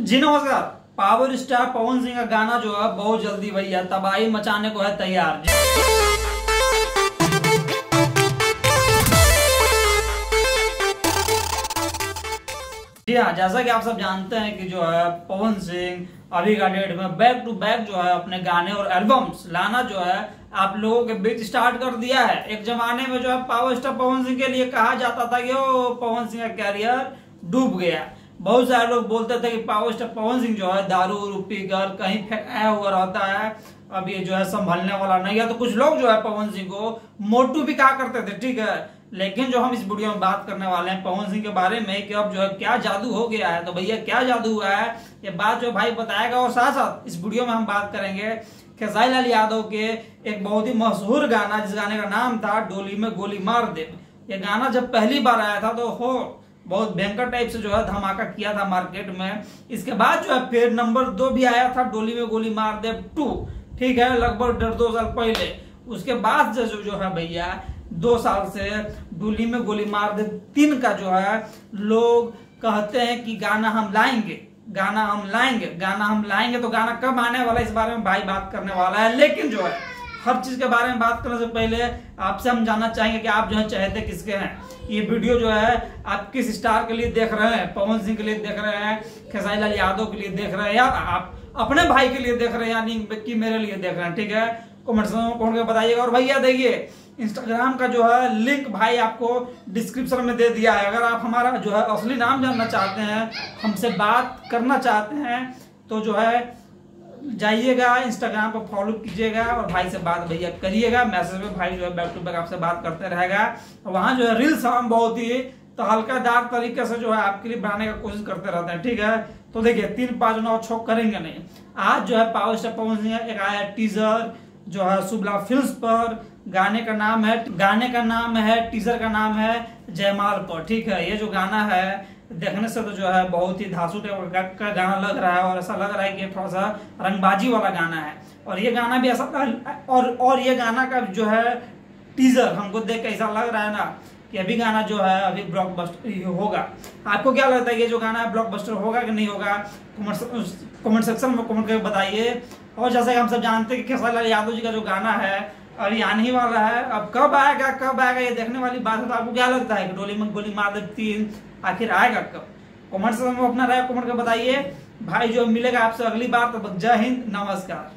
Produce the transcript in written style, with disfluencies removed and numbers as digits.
जी नमस्कार। Power star Pawan Singh का गाना जो है बहुत जल्दी भैया तबाही मचाने को है तैयार। जी हाँ, जैसा कि आप सब जानते हैं कि जो है पवन सिंह अभी का डेट में बैक टू बैक जो है अपने गाने और एल्बम्स लाना जो है आप लोगों के बीच स्टार्ट कर दिया है। एक जमाने में जो है पावर स्टार पवन सिंह के लिए कहा जाता था कि वो पवन सिंह का कैरियर डूब गया। बहुत सारे लोग बोलते थे कि पावर स्टार पवन सिंह जो है दारू पीकर कहीं फेंकाया हुआ रहता है, अब ये जो है संभलने वाला नहीं है। तो कुछ लोग जो है पवन सिंह को मोटू भी कहा करते थे, ठीक है। लेकिन जो हम इस वीडियो में बात करने वाले हैं पवन सिंह के बारे में कि अब जो है क्या जादू हो गया है। तो भैया क्या जादू हुआ है ये बात जो भाई बताएगा, और साथ साथ इस वीडियो में हम बात करेंगे खेसारी लाल यादव के एक बहुत ही मशहूर गाना, जिस गाने का नाम था डोली में गोली मार दे। ये गाना जब पहली बार आया था तो बहुत भयंकर टाइप से जो है धमाका किया था मार्केट में। इसके बाद जो है फिर नंबर 2 भी आया था डोली में गोली मार दे 2, ठीक है, लगभग 1.5-2 साल पहले। उसके बाद जो है भैया 2 साल से डोली में गोली मार दे 3 का जो है लोग कहते हैं कि गाना हम लाएंगे, गाना हम लाएंगे। तो गाना कब आने वाला है इस बारे में भाई बात करने वाला है। लेकिन जो है हर चीज के बारे में बात करने से पहले आपसे हम जानना चाहेंगे कि आप जो है चाहते किसके हैं। ये वीडियो जो है आप किस स्टार के लिए देख रहे हैं, पवन सिंह के लिए देख रहे हैं, खेसारी लाल यादव के लिए देख रहे हैं, या आप अपने भाई के लिए देख रहे हैं, यानी कि मेरे लिए देख रहे हैं, ठीक है। कमेंट्स में बताइएगा। और भैया देखिए इंस्टाग्राम का जो है लिंक भाई आपको डिस्क्रिप्शन में दे दिया है। अगर आप हमारा जो है असली नाम जानना चाहते हैं, हमसे बात करना चाहते हैं, तो जो है जाइएगा इंस्टाग्राम पर फॉलो कीजिएगा और भाई से बात भैया करिएगा। मैसेज में भाई जो है बैक टू बैक आपसे बात करते रहेगा। वहां जो है रील्स हम बहुत ही तो हल्कादार तरीके से जो है आपके लिए बनाने का कोशिश करते रहते हैं, ठीक है। तो देखिए 3, 5, 9 6 करेंगे नहीं। आज जो है पावर स्टार पवन सिंह एक आया टीजर जो है शुभ लाभ फिल्म्स पर। गाने का नाम है टीजर का नाम है जयमाल पर, ठीक है। ये जो गाना है देखने से तो जो है बहुत ही धांसू टाइप का गाना लग रहा है, और ऐसा लग रहा है कि थोड़ा सा रंगबाजी वाला गाना है। और ये गाना भी ऐसा और ये गाना का जो है टीजर हमको देख के ऐसा लग रहा है ना कि अभी गाना जो है अभी ब्लॉकबस्टर होगा। आपको क्या लगता है ये जो गाना है ब्लॉकबस्टर होगा कि नहीं होगा? कमेंट सेक्शन में कमेंट करके बताइए। और जैसे हम सब जानते हैं कि खेसारी लाल यादव जी का जो गाना है अभी आने ही वाला है। अब कब आएगा ये देखने वाली बात है। तो आपको क्या लगता है कि डोली में गोली मार दे 3 आखिर आएगा कब? कमेंट सेक्शन में अपना राय कमेंट कर बताइए। भाई जो मिलेगा आपसे अगली बार, तो जय हिंद, नमस्कार।